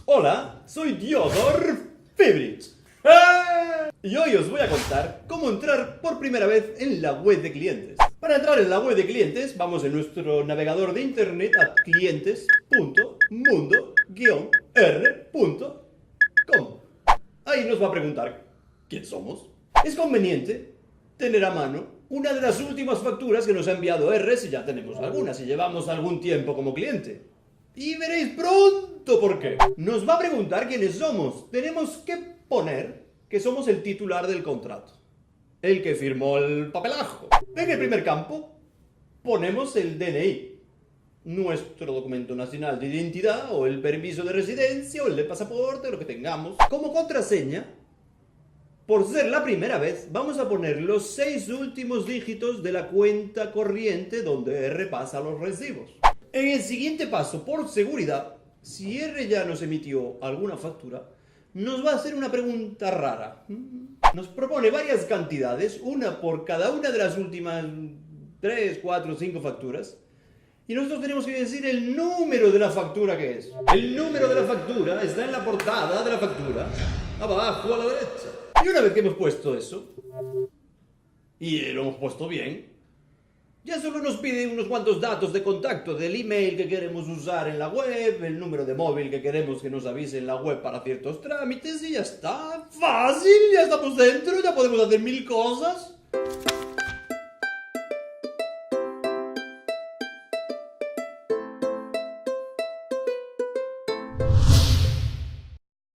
Hola, soy Diodor Fibrich. Y hoy os voy a contar cómo entrar por primera vez en la web de clientes. Para entrar en la web de clientes, vamos en nuestro navegador de internet a clientes.mundo-r.com. Ahí nos va a preguntar quién somos. Es conveniente tener a mano una de las últimas facturas que nos ha enviado R, si ya tenemos alguna, si llevamos algún tiempo como cliente. Y veréis pronto por qué. Nos va a preguntar quiénes somos. Tenemos que poner que somos el titular del contrato, el que firmó el papelajo. En el primer campo ponemos el DNI, nuestro documento nacional de identidad, o el permiso de residencia, o el de pasaporte, lo que tengamos. Como contraseña, por ser la primera vez, vamos a poner los 6 últimos dígitos de la cuenta corriente donde R pasa los recibos. En el siguiente paso, por seguridad, si R ya nos emitió alguna factura, nos va a hacer una pregunta rara. Nos propone varias cantidades, una por cada una de las últimas 3, 4, 5 facturas, y nosotros tenemos que decir el número de la factura que es. El número de la factura está en la portada de la factura, abajo a la derecha. Y una vez que hemos puesto eso, y lo hemos puesto bien, ya solo nos pide unos cuantos datos de contacto del email que queremos usar en la web, el número de móvil que queremos que nos avise en la web para ciertos trámites, y ya está. ¡Fácil! Ya estamos dentro, ya podemos hacer 1000 cosas.